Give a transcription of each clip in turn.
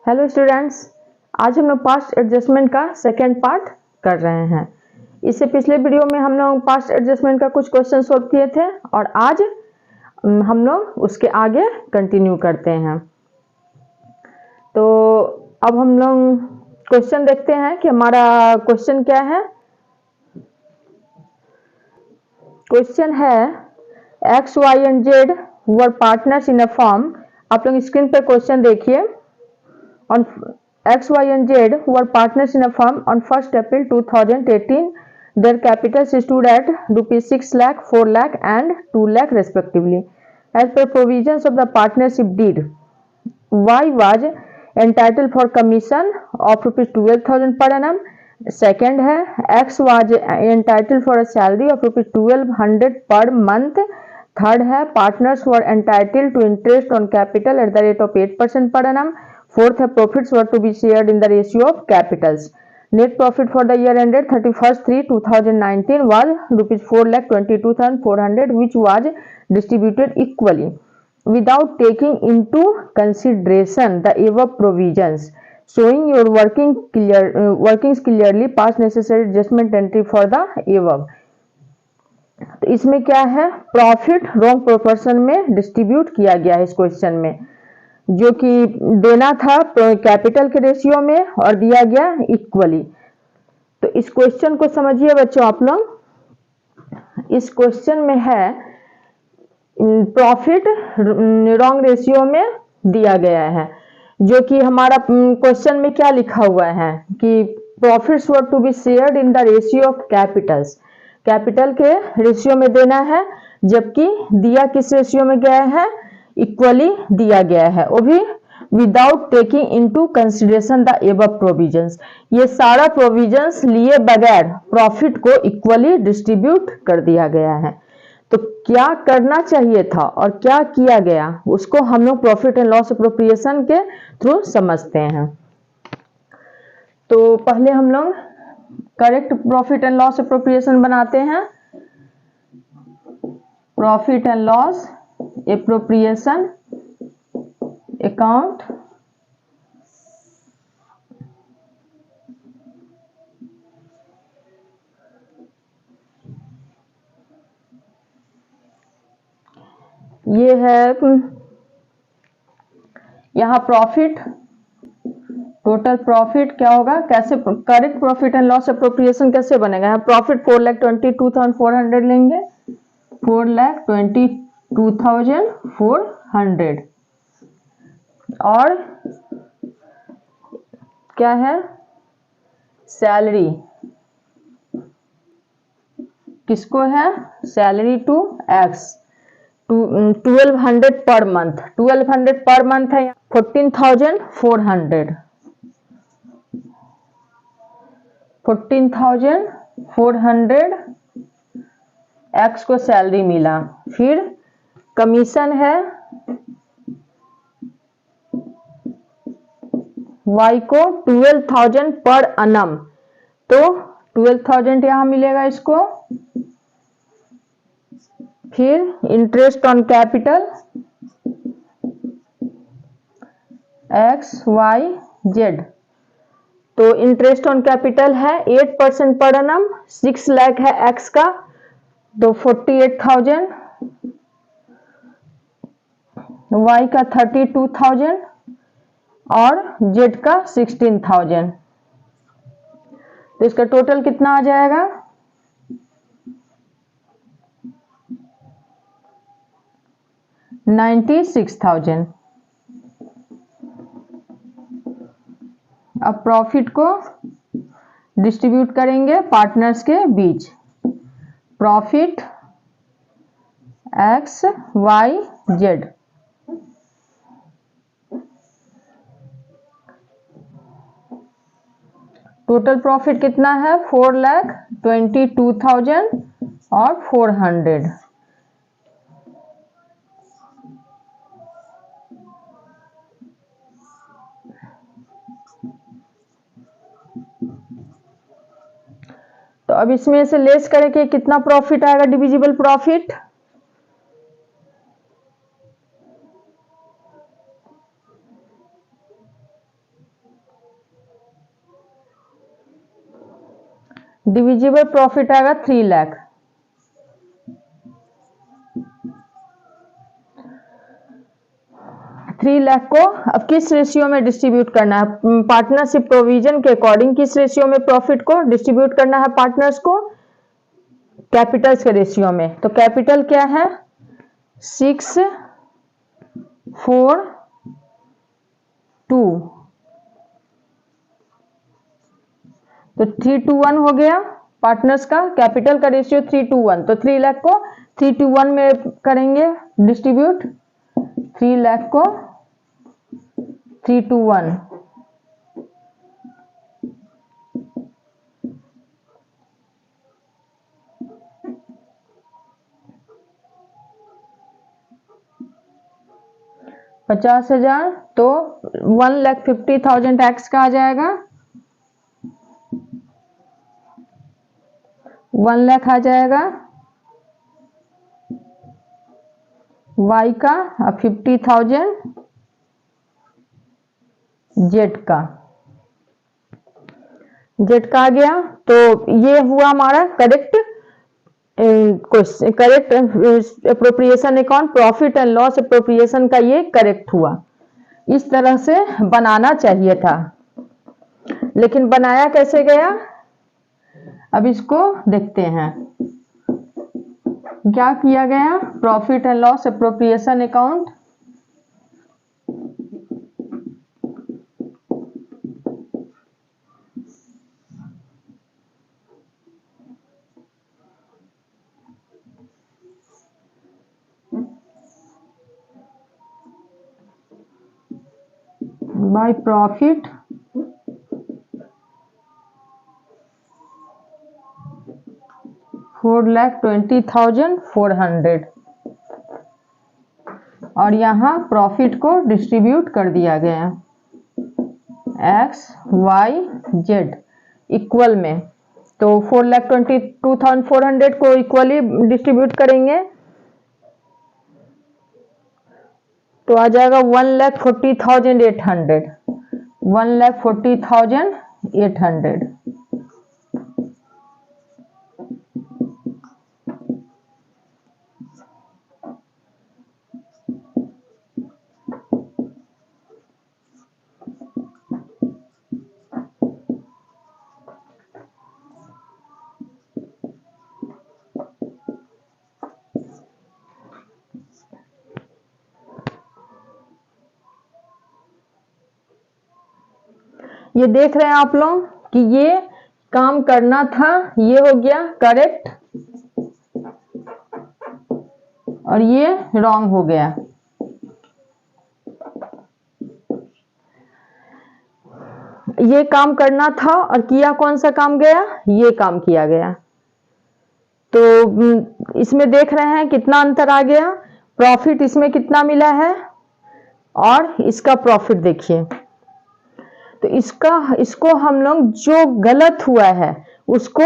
Hello students, आज हम लोग पास्ट एडजस्टमेंट का सेकेंड पार्ट कर रहे हैं। इससे पिछले वीडियो में हम लोग पास्ट एडजस्टमेंट का कुछ क्वेश्चन सॉल्व किए थे और आज हम लोग उसके आगे कंटिन्यू करते हैं। तो अब हम लोग क्वेश्चन देखते हैं कि हमारा क्वेश्चन क्या है। क्वेश्चन है X Y and Z were partners in a firm. आप लोग स्क्रीन पर क्वेश्चन देखिए। On X, Y and Z who are partners in a firm on 1st April 2018, their capitals stood at rupees 6 lakh, 4 lakh and 2 lakh respectively. As per provisions of the partnership deed, Y was entitled for commission of rupees 12,000 per annum. Second है X was entitled for a salary of rupees 1200 per month. Third है partners were entitled to interest on capital at the rate of 8% per annum. Fourth, profits were to be shared in the ratio of capitals. Net profit for the year ended 31st/3/2019 was rupees 4,22,400, which was distributed equally without taking into consideration the above provisions. Showing your workings clearly, pass necessary adjustment entry for the above. तो इसमें क्या है, profit wrong proportion में distribute किया गया है इस question में, जो कि देना था कैपिटल के रेशियो में और दिया गया इक्वली। तो इस क्वेश्चन को समझिए बच्चों आप लोग। इस क्वेश्चन में है प्रॉफिट रॉन्ग रेशियो में दिया गया है, जो कि हमारा क्वेश्चन में क्या लिखा हुआ है कि profits were to be shared in the ratio of capitals. Capital के रेशियो में देना है, जबकि दिया किस रेशियो में गया है, इक्वली दिया गया है, वो भी without taking into consideration the above provisions. ये सारा प्रोविजंस लिए बगैर प्रॉफिट को इक्वली डिस्ट्रीब्यूट कर दिया गया है। तो क्या करना चाहिए था और क्या किया गया, उसको हम लोग प्रॉफिट एंड लॉस अप्रोप्रिएशन के थ्रू समझते हैं। तो पहले हम लोग correct profit and loss appropriation बनाते हैं। Profit and loss appropriation account ये है, यहाँ प्रॉफिट, टोटल प्रॉफिट क्या होगा, कैसे correct profit and loss appropriation कैसे बनेगा। यहाँ प्रॉफिट 4,22,400 लेंगे, 4,22,400 और क्या है, सैलरी किसको है, salary to x 1200 per month, 1200 per month है, 14,400 एक्स को सैलरी मिला। फिर कमीशन है वाई को 12,000 पर annum, तो 12,000 यहां मिलेगा इसको। फिर interest on capital X Y Z, तो इंटरेस्ट ऑन कैपिटल है 8% पर annum, 6 लाख है एक्स का, तो 48,000, वाई का 32,000 और जेड का 16,000। तो इसका टोटल कितना आ जाएगा, 96,000। अब प्रॉफिट को डिस्ट्रीब्यूट करेंगे पार्टनर्स के बीच। Profit X Y Z, total profit कितना है, 4,22,000 और 400। तो अब इसमें से लेस करके कितना प्रॉफिट आएगा, डिविजिबल प्रॉफिट, डिविजिबल प्रॉफिट आएगा 3 लाख। थ्री लाख को अब किस रेशियो में डिस्ट्रीब्यूट करना है? पार्टनरशिप प्रोविजन के अकॉर्डिंग किस रेशियो में प्रॉफिट को डिस्ट्रीब्यूट करना है पार्टनर्स को? कैपिटल्स के रेशियो में। तो कैपिटल क्या है? 6, 4, 2, तो 3:1 हो गया पार्टनर्स का। कैपिटल का रेशियो 3:1, तो 3 लाख को 3:1 में करेंगे डिस्ट्रीब्यूट। 3 लाख को 3:1, $50,000, तो 1,50,000 एक्स का आ जाएगा। 1 लाख आ जाएगा वाई का, 50,000 जेड का। जेड का आ गया। तो ये हुआ हमारा correct correct appropriation account, profit and loss appropriation का ये करेक्ट हुआ। इस तरह से बनाना चाहिए था, लेकिन बनाया कैसे गया अब इसको देखते हैं। क्या किया गया? Profit and loss appropriation account, by profit $4,20,400, और यहाँ प्रॉफिट को डिस्ट्रीब्यूट कर दिया गया एक्स वाई जेड इक्वल में। तो 4,22,400 को इक्वली डिस्ट्रीब्यूट करेंगे तो आ जाएगा 1,40,800, 1,40,800। ये देख रहे हैं आप लोग कि ये काम करना था, ये हो गया करेक्ट और ये रॉन्ग हो गया। ये काम करना था और किया कौन सा काम गया? ये काम किया गया। तो इसमें देख रहे हैं कितना अंतर आ गया। प्रॉफिट इसमें कितना मिला है और इसका प्रॉफिट देखिए। तो इसको हम लोग जो गलत हुआ है उसको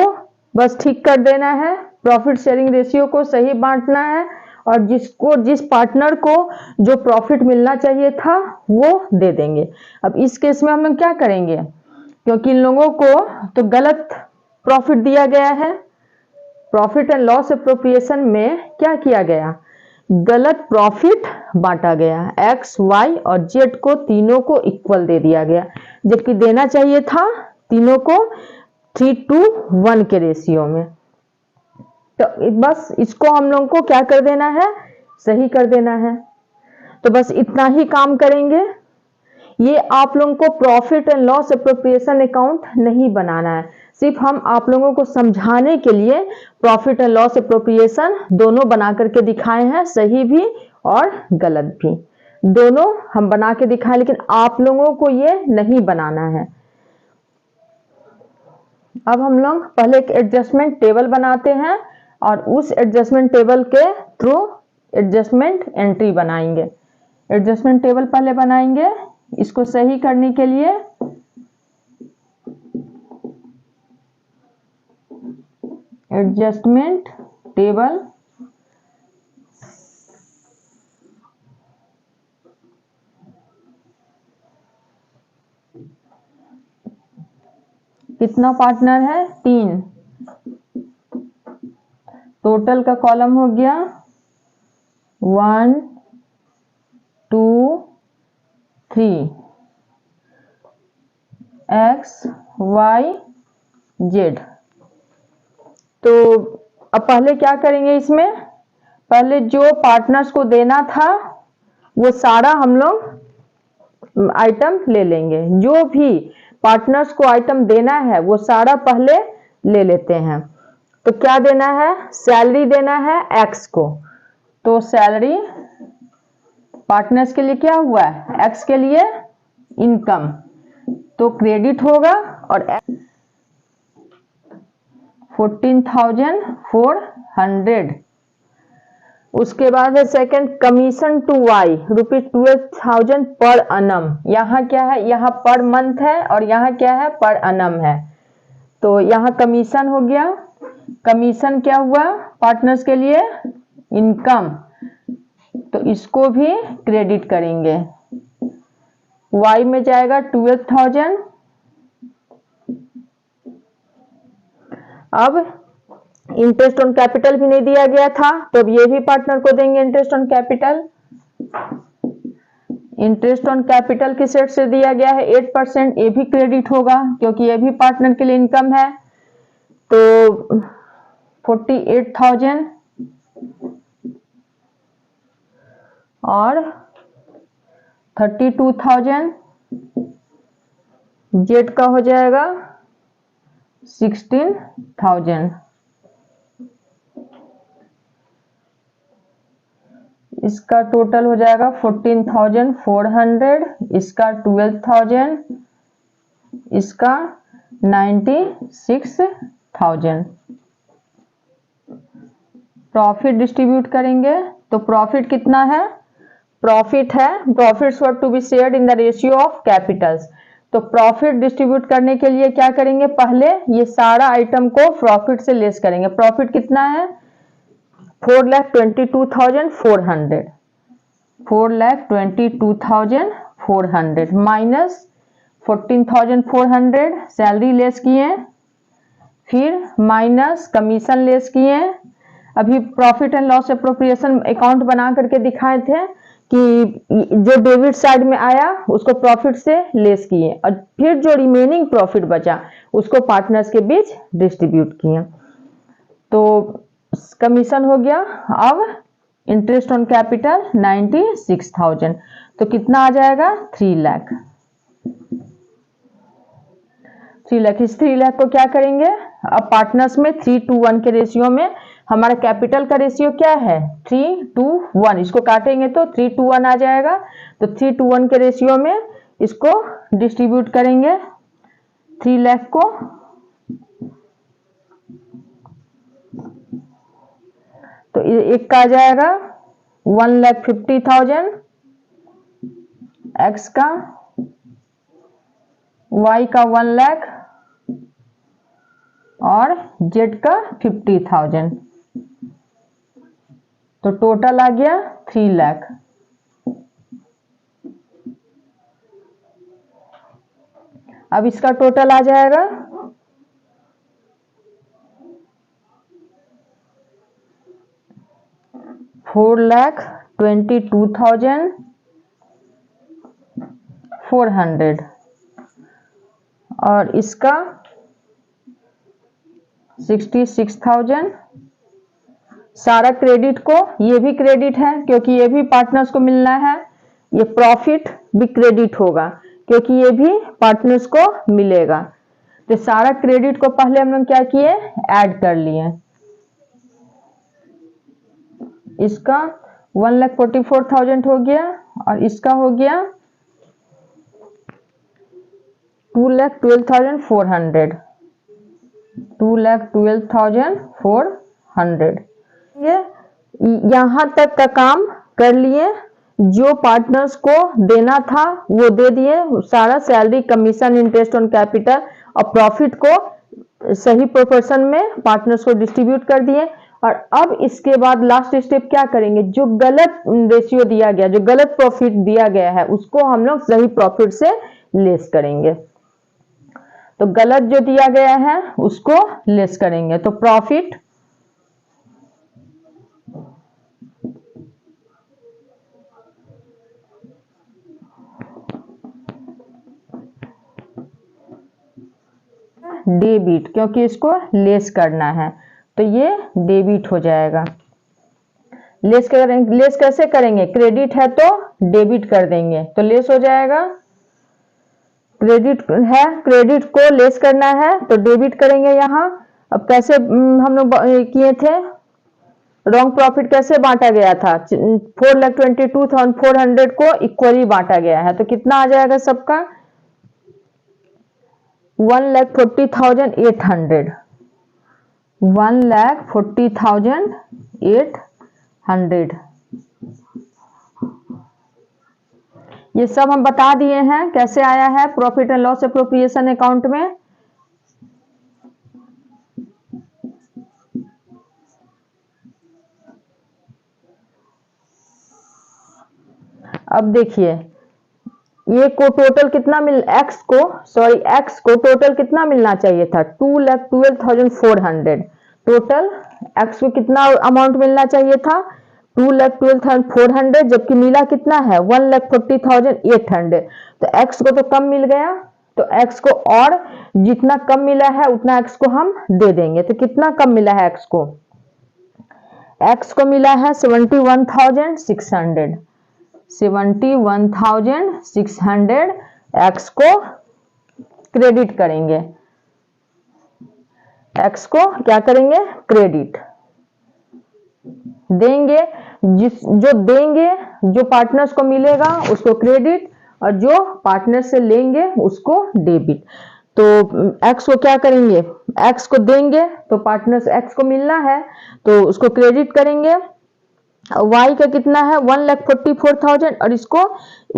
बस ठीक कर देना है। प्रॉफिट शेयरिंग रेशियो को सही बांटना है और जिस पार्टनर को जो प्रॉफिट मिलना चाहिए था वो दे देंगे। अब इस केस में हम लोग क्या करेंगे, क्योंकि इन लोगों को तो गलत प्रॉफिट दिया गया है। प्रॉफिट एंड लॉस एप्रोप्रिएशन में क्या किया गया? गलत प्रॉफिट बांटा गया। एक्स वाई और जेड को तीनों को इक्वल दे दिया गया, जबकि देना चाहिए था तीनों को 3:1 के रेशियो में। तो बस इसको हम लोग को क्या कर देना है? सही कर देना है। तो बस इतना ही काम करेंगे। ये आप लोगों को profit and loss appropriation account नहीं बनाना है, सिर्फ हम आप लोगों को समझाने के लिए प्रॉफिट एंड लॉस एप्रोप्रिएशन दोनों बना करके दिखाए हैं, सही भी और गलत भी दोनों हम बना के दिखाए, लेकिन आप लोगों को ये नहीं बनाना है। अब हम लोग पहले एक एडजस्टमेंट टेबल बनाते हैं और उस एडजस्टमेंट टेबल के थ्रू एडजस्टमेंट एंट्री बनाएंगे। एडजस्टमेंट टेबल पहले बनाएंगे। इसको सही करने के लिए एडजस्टमेंट टेबल कितना पार्टनर है? 3। टोटल का कॉलम हो गया 1 2 3 एक्स वाई जेड। तो अब पहले क्या करेंगे, इसमें पहले जो पार्टनर्स को देना था वो सारा हम लोग आइटम ले लेंगे। जो भी पार्टनर्स को आइटम देना है वो सारा पहले ले लेते हैं। तो क्या देना है, सैलरी देना है एक्स को। तो सैलरी पार्टनर्स के लिए क्या हुआ है, एक्स के लिए इनकम, तो क्रेडिट होगा और 14,400। उसके बाद है सेकंड, कमीशन टू वाई ₹12,000 पर अनम। यहाँ क्या है, यहाँ पर मंथ है और यहाँ क्या है, पर अनम है। तो यहाँ कमीशन हो गया, कमीशन क्या हुआ पार्टनर्स के लिए, इनकम, तो इसको भी क्रेडिट करेंगे। वाई में जाएगा 12,000। अब इंटरेस्ट ऑन कैपिटल भी नहीं दिया गया था, तो अब ये भी पार्टनर को देंगे interest on capital. Interest on capital किस रेट से दिया गया है, 8%, ये भी क्रेडिट होगा क्योंकि ये भी पार्टनर के लिए इनकम है। तो 48,000 और 32,000, जेड का हो जाएगा 16,000। इसका टोटल हो जाएगा 14,400, इसका 12,000, इसका 96,000। प्रॉफिट डिस्ट्रीब्यूट करेंगे तो प्रॉफिट कितना है, प्रॉफिट है profits were to be shared in the ratio of capitals. तो प्रॉफिट डिस्ट्रीब्यूट करने के लिए क्या करेंगे, पहले ये सारा आइटम को प्रॉफिट से लेस करेंगे। प्रॉफिट कितना है, 4,22,400, 4,22,400 माइनस 14,400 सैलरी लेस किए, फिर माइनस कमीशन लेस किए। अभी profit and loss appropriation account बना करके दिखाए थे कि जो डेबिट साइड में आया उसको प्रॉफिट से लेस किए और फिर जो रिमेनिंग प्रॉफिट बचा उसको पार्टनर्स के बीच डिस्ट्रीब्यूट किए। तो कमीशन हो गया। अब इंटरेस्ट ऑन कैपिटल 96,000, तो कितना आ जाएगा, 3 लाख। 3 लाख, इस 3 लाख को क्या करेंगे, अब पार्टनर्स में 3:1 के रेशियो में, हमारा कैपिटल का रेशियो क्या है 3:1, इसको काटेंगे तो 3:1 आ जाएगा। तो 3:1 के रेशियो में इसको डिस्ट्रीब्यूट करेंगे 3 लाख को। तो एक का आ जाएगा 1,50,000 एक्स का, वाई का 1 लाख और जेड का 50,000। तो टोटल आ गया 3 लाख। अब इसका टोटल आ जाएगा 4,22,400 और इसका 66,000। सारा क्रेडिट को, ये भी क्रेडिट है क्योंकि ये भी पार्टनर्स को मिलना है। ये प्रॉफिट भी क्रेडिट होगा क्योंकि ये भी पार्टनर्स को मिलेगा। तो सारा क्रेडिट को पहले हम लोग क्या किए, ऐड कर लिए। इसका 1,44,000 हो गया और इसका हो गया 2,12,400, 2,12,400। यहां तक का काम कर लिए। जो पार्टनर्स को देना था वो दे दिए, सारा salary, commission, interest on capital और प्रॉफिट को सही प्रोपोर्शन में पार्टनर्स को डिस्ट्रीब्यूट कर दिए। और अब इसके बाद लास्ट स्टेप क्या करेंगे, जो गलत रेशियो दिया गया, जो गलत प्रॉफिट दिया गया है उसको हम लोग सही प्रॉफिट से लेस करेंगे। तो गलत जो दिया गया है उसको लेस करेंगे। तो प्रॉफिट डेबिट, क्योंकि इसको लेस करना है, तो ये डेबिट हो जाएगा। लेस कैसे करेंगे? क्रेडिट है तो डेबिट कर देंगे, तो लेस हो जाएगा। क्रेडिट है, क्रेडिट को लेस करना है तो डेबिट करेंगे यहाँ। अब कैसे हम लोग किए थे? रॉन्ग प्रॉफिट कैसे बांटा गया था? 4,22,400 को इक्वली बांटा गया है, तो कितना आ जाएगा सबका? 1,40,800। 1,40,800 ये सब हम बता दिए हैं कैसे आया है profit and loss appropriation account में। अब देखिए ये को टोटल कितना एक्स को टोटल कितना मिलना चाहिए था? 2,12,400। टोटल एक्स को कितना अमाउंट मिलना चाहिए था? 2,12,400, जबकि मिला कितना है? 1,40,800। तो एक्स को तो कम मिल गया, तो एक्स को और जितना कम मिला है उतना एक्स को हम दे देंगे। तो कितना कम मिला है एक्स को? एक्स को मिला है 71,600। 71,600 एक्स को क्रेडिट करेंगे। एक्स को क्या करेंगे? क्रेडिट देंगे। जो देंगे, जो पार्टनर्स को मिलेगा उसको क्रेडिट, और जो पार्टनर से लेंगे उसको डेबिट। तो एक्स को क्या करेंगे? एक्स को देंगे तो पार्टनर एक्स को मिलना है तो उसको क्रेडिट करेंगे। वाई का कितना है? 1,44,000 और इसको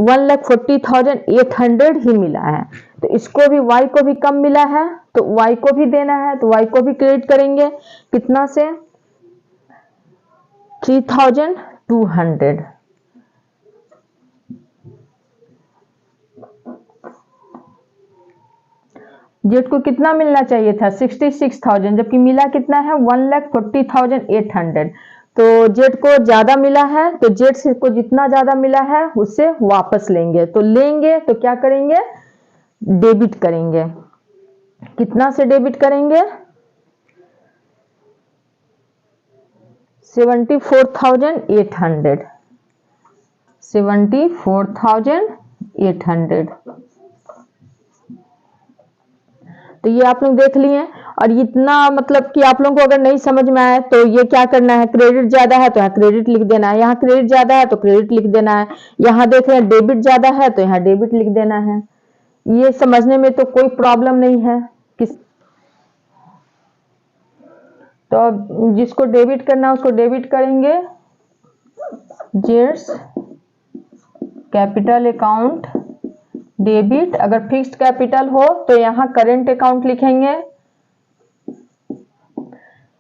1,40,800 ही मिला है, तो इसको भी वाई को भी कम मिला है तो वाई को भी देना है, तो वाई को भी क्रेडिट करेंगे। कितना से? 3,200। जेड को कितना मिलना चाहिए था? 66,000, जबकि मिला कितना है? 1,40,800। तो जेड को ज्यादा मिला है, तो जेड से को जितना ज्यादा मिला है उससे वापस लेंगे। तो लेंगे तो क्या करेंगे? डेबिट करेंगे। कितना से डेबिट करेंगे? 74,800। 74,800। तो ये आप लोग देख लिए। और इतना मतलब कि आप लोगों को अगर नहीं समझ में आए तो ये क्या करना है? क्रेडिट ज्यादा है तो यहाँ क्रेडिट लिख देना है, यहाँ क्रेडिट ज्यादा है तो क्रेडिट लिख देना है, यहाँ देख रहे हैं डेबिट ज्यादा है तो यहाँ डेबिट लिख देना है। ये समझने में तो कोई प्रॉब्लम नहीं है। तो जिसको डेबिट करना है उसको डेबिट करेंगे। जेड्स कैपिटल अकाउंट डेबिट। अगर फिक्स्ड कैपिटल हो तो यहाँ करेंट अकाउंट लिखेंगे।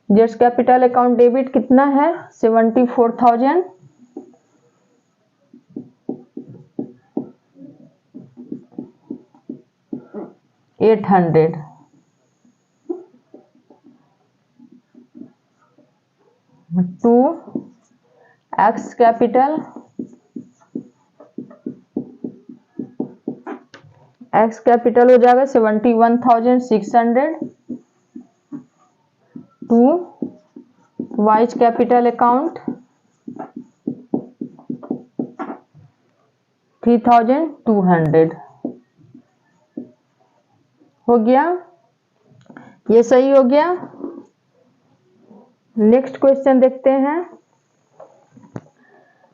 जेड्स कैपिटल अकाउंट डेबिट कितना है? 74,800। To X capital, X capital हो जाएगा 71,600 टू वाइज कैपिटल अकाउंट 3,200। हो गया? ये सही हो गया। नेक्स्ट क्वेश्चन देखते हैं।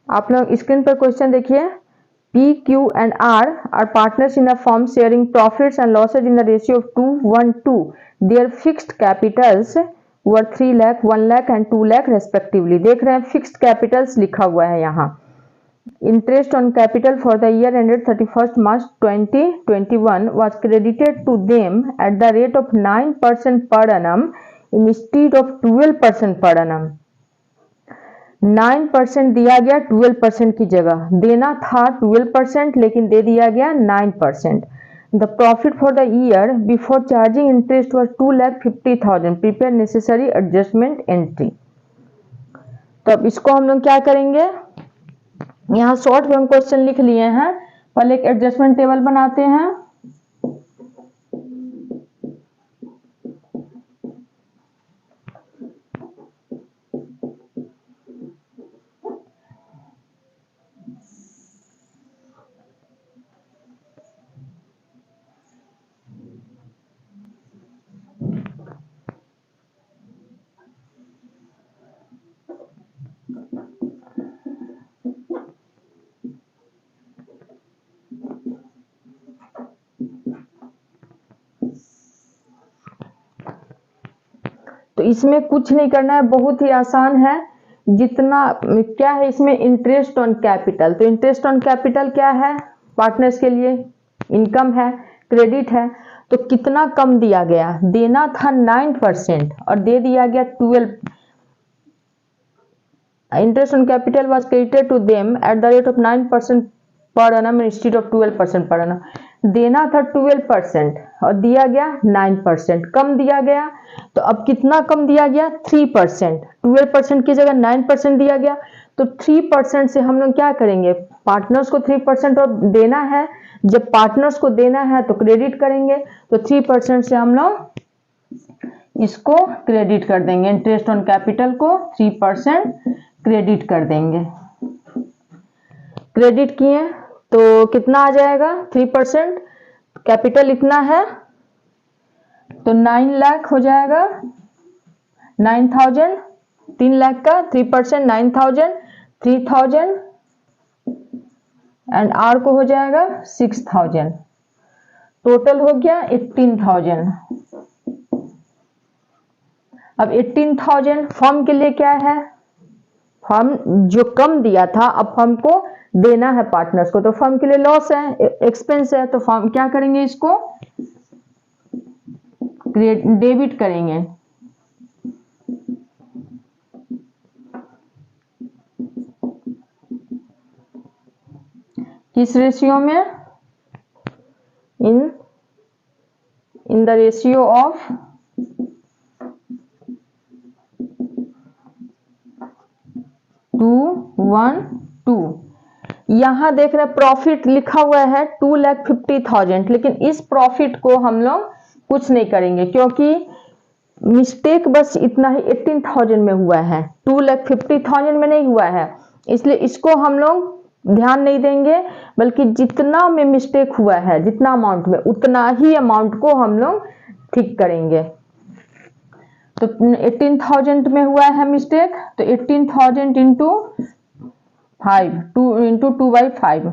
आप लोग स्क्रीन पर क्वेश्चन देखिए। P, Q and R are partners in a firm sharing profits and losses in the ratio of 2:1:2. Their fixed capitals were 3 lakh, 1 lakh and 2 lakh respectively. देख रहे हैं फिक्स्ड कैपिटल्स लिखा हुआ है यहाँ। Interest on capital for the year ended 31st March 2021 was credited to them at the rate of 9% per annum instead of 12% per annum. 9% दिया गया 12% की जगह, देना था 12% लेकिन दे दिया गया 9%। The profit for the year before charging interest was 2,50,000. Prepare necessary adjustment entry. तो अब इसको हम लोग क्या करेंगे? यहाँ शॉर्ट में हम क्वेश्चन लिख लिए हैं, पहले एक एडजस्टमेंट टेबल बनाते हैं। इसमें कुछ नहीं करना है, बहुत ही आसान है। जितना क्या है इसमें, इंटरेस्ट ऑन कैपिटल। तो इंटरेस्ट ऑन कैपिटल क्या है, पार्टनर्स के लिए इनकम है, क्रेडिट है। तो कितना कम दिया गया, देना था 9% और दे दिया गया 12। Interest on capital was credited to them at the rate of 9% per annum instead of 12% पर annum। देना था 12% और दिया गया 9%, कम दिया गया। तो अब कितना कम दिया गया, 3%। 12% की जगह 9% दिया गया। तो 3% से हम लोग क्या करेंगे, पार्टनर्स को 3% और देना है। जब पार्टनर्स को देना है तो क्रेडिट करेंगे। तो 3% से हम लोग इसको क्रेडिट कर देंगे, इंटरेस्ट ऑन कैपिटल को 3% क्रेडिट कर देंगे। क्रेडिट किए तो कितना आ जाएगा, 3%, कैपिटल इतना है तो 9 लाख हो जाएगा, 9,000, 3 लाख का 3% 9,000, 3,000 एंड आर को हो जाएगा 6,000। टोटल हो गया 18,000। अब 18,000 फर्म के लिए क्या है, फर्म जो कम दिया था अब फर्म को देना है पार्टनर्स को, तो फर्म के लिए लॉस है, एक्सपेंस है। तो फर्म क्या करेंगे, इसको डेबिट करेंगे। किस रेशियो में, इन द रेशियो ऑफ 2:1:2। यहां देख रहे प्रॉफिट लिखा हुआ है 2,50,000, लेकिन इस प्रॉफिट को हम लोग कुछ नहीं करेंगे क्योंकि मिस्टेक बस इतना ही 18,000 में हुआ है, 2,50,000 में नहीं हुआ है। इसलिए इसको हम लोग ध्यान नहीं देंगे, बल्कि जितना में मिस्टेक हुआ है, जितना अमाउंट में, उतना ही अमाउंट को हम लोग ठीक करेंगे। तो 18,000 में हुआ है मिस्टेक, तो 18,000 इंटू 5, 2/5।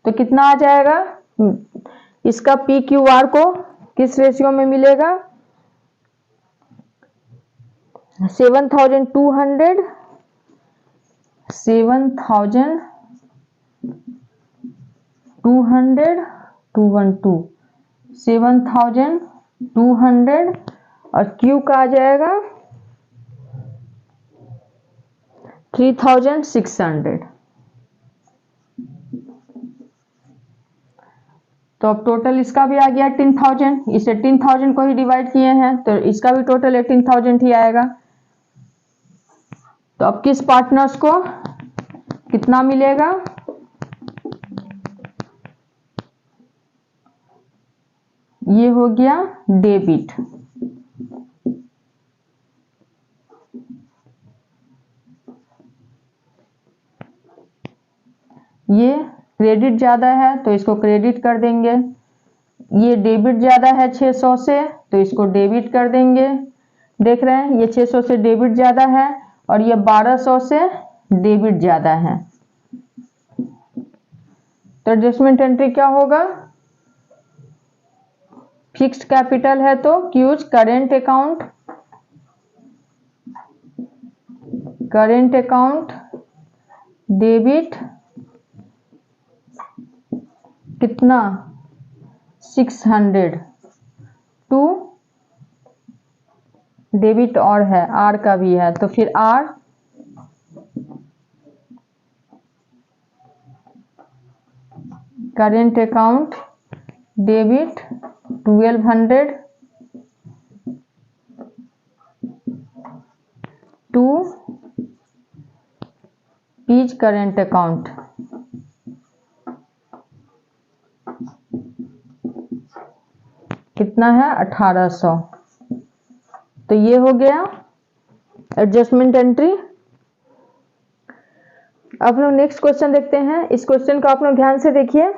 तो कितना आ जाएगा, इसका PQR को किस रेशियो में मिलेगा, 7,200, 7,200, 212, 7,200 और Q का आ जाएगा 3,600। तो अब टोटल इसका भी आ गया 18,000। इस 18,000 को ही डिवाइड किए हैं तो इसका भी टोटल 18,000 ही आएगा। तो अब किस पार्टनर्स को कितना मिलेगा, ये हो गया डेबिट। ये क्रेडिट ज्यादा है तो इसको क्रेडिट कर देंगे। ये डेबिट ज्यादा है 600 से तो इसको डेबिट कर देंगे। देख रहे हैं ये 600 से डेबिट ज्यादा है और ये 1200 से डेबिट ज्यादा है। तो एडजस्टमेंट एंट्री क्या होगा, फिक्स्ड कैपिटल है तो use current account, current account debit कितना 600 टू डेबिट और है आर का भी है तो फिर R current account debit 1200 to P's current account कितना है 1800। तो ये हो गया एडजस्टमेंट एंट्री। अब लोग नेक्स्ट क्वेश्चन देखते हैं। इस क्वेश्चन को आप लोग ध्यान से देखिए।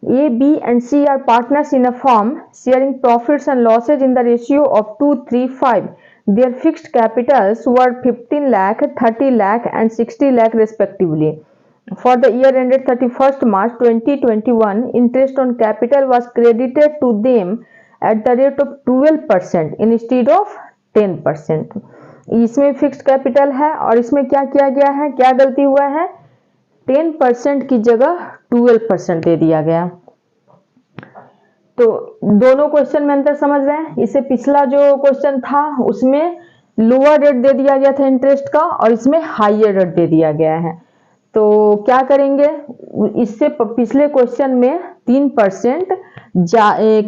A, B and C are partners in a firm sharing profits and losses in the ratio of 2:3:5. Their fixed capitals were 15 lakh, 30 lakh and 60 lakh respectively. For the year ended 31st March 2021, interest on capital was credited to them at the rate of 12% instead of 10%। इसमें fixed capital है और इसमें क्या किया गया है, क्या गलती हुआ है, 10% की जगह 12% दे दिया गया। तो दोनों क्वेश्चन में अंतर समझ रहे हैं। इससे पिछला जो क्वेश्चन था उसमें लोअर रेट दे दिया गया था इंटरेस्ट का और इसमें हायर रेट दे दिया गया है। तो क्या करेंगे, इससे पिछले क्वेश्चन में 3%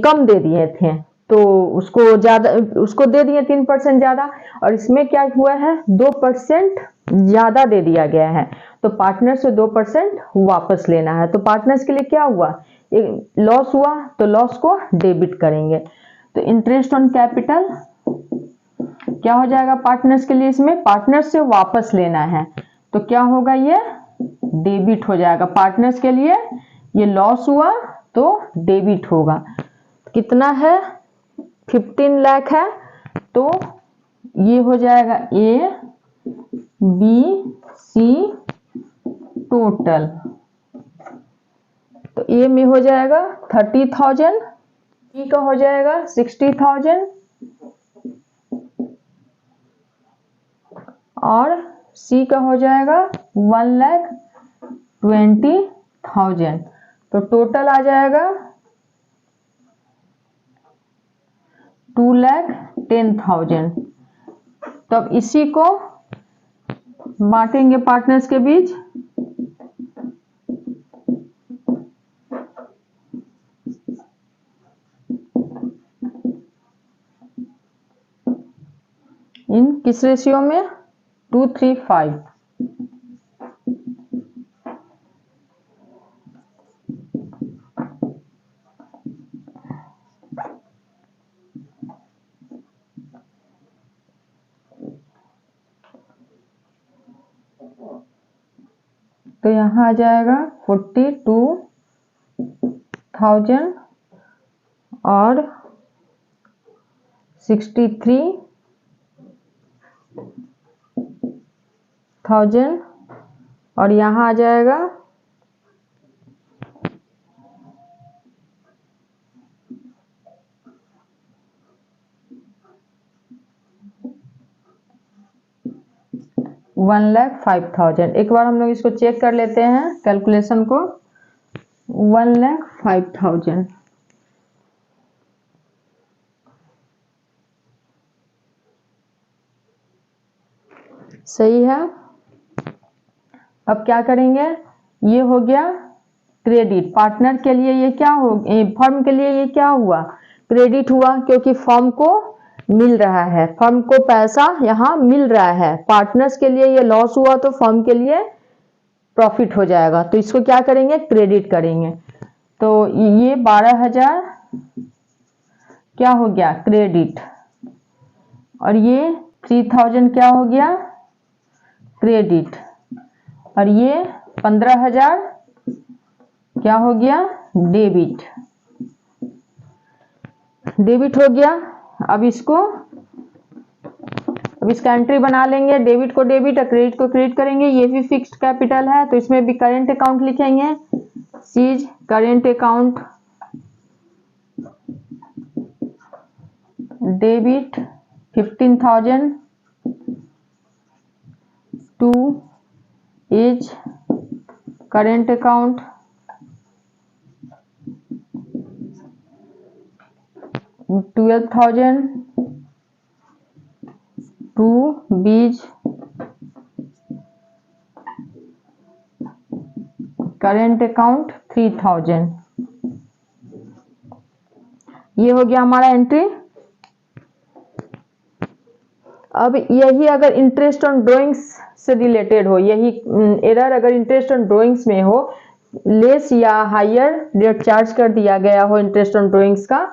कम दे दिए थे तो उसको दे दिए 3% ज्यादा, और इसमें क्या हुआ है 2% ज्यादा दे दिया गया है। तो पार्टनर से 2% वापस लेना है। तो पार्टनर्स के लिए क्या हुआ, लॉस हुआ तो लॉस को डेबिट करेंगे। तो इंटरेस्ट ऑन कैपिटल क्या हो जाएगा पार्टनर्स के लिए, इसमें पार्टनर्स से वापस लेना है तो क्या होगा, ये डेबिट हो जाएगा। पार्टनर्स के लिए ये लॉस हुआ तो डेबिट होगा। कितना है, 15 लाख है तो ये हो जाएगा ए बी सी टोटल। तो ए में हो जाएगा 30,000, बी का हो जाएगा 60,000 और सी का हो जाएगा 1,20,000। तो टोटल आ जाएगा 2,10,000। तब इसी को बांटेंगे पार्टनर्स के बीच। इन किस रेशियो में, 2:3:5। तो यहाँ आ जाएगा 42,000 और 63,000 और यहाँ आ जाएगा 1,05,000। एक बार हम लोग इसको चेक कर लेते हैं कैलकुलेशन को। 1,05,000 सही है। अब क्या करेंगे, ये हो गया क्रेडिट। पार्टनर के लिए ये क्या हो, फर्म के लिए ये क्या हुआ, क्रेडिट हुआ, क्योंकि फर्म को मिल रहा है, फर्म को पैसा यहाँ मिल रहा है। पार्टनर्स के लिए ये लॉस हुआ तो फर्म के लिए प्रॉफिट हो जाएगा। तो इसको क्या करेंगे, क्रेडिट करेंगे। तो ये 12,000 क्या हो गया, क्रेडिट, और ये 3,000 क्या हो गया, क्रेडिट, और ये 15,000 क्या हो गया, डेबिट। डेबिट हो गया। अब इसका एंट्री बना लेंगे, डेबिट को डेबिट और क्रेडिट को क्रेडिट करेंगे। ये भी फिक्स्ड कैपिटल है तो इसमें भी करेंट अकाउंट लिखेंगे, C's current account, debit 15,000 to E's current account, $12,000 to B's current account 3,000। ये हो गया हमारा एंट्री। अब यही अगर इंटरेस्ट ऑन ड्राइंग्स से रिलेटेड हो, यही एरर अगर इंटरेस्ट ऑन ड्राइंग्स में हो, लेस या हायर रेट चार्ज कर दिया गया हो इंटरेस्ट ऑन ड्राइंग्स का,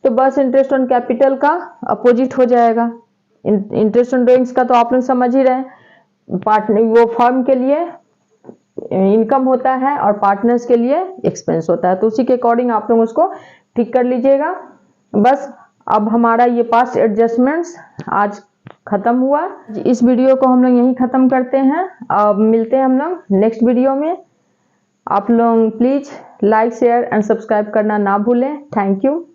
तो बस इंटरेस्ट ऑन कैपिटल का अपोजिट हो जाएगा। इंटरेस्ट ऑन ड्राइंग्स का तो आप लोग समझ ही रहे, पार्टनर वो फर्म के लिए इनकम होता है और पार्टनर्स के लिए एक्सपेंस होता है। तो उसी के अकॉर्डिंग आप लोग उसको ठीक कर लीजिएगा। बस अब हमारा ये पास्ट एडजस्टमेंट्स आज खत्म हुआ। इस वीडियो को हम लोग यहीं खत्म करते हैं। अब मिलते हैं हम लोग नेक्स्ट वीडियो में। आप लोग please like share and subscribe करना ना भूलें। Thank you.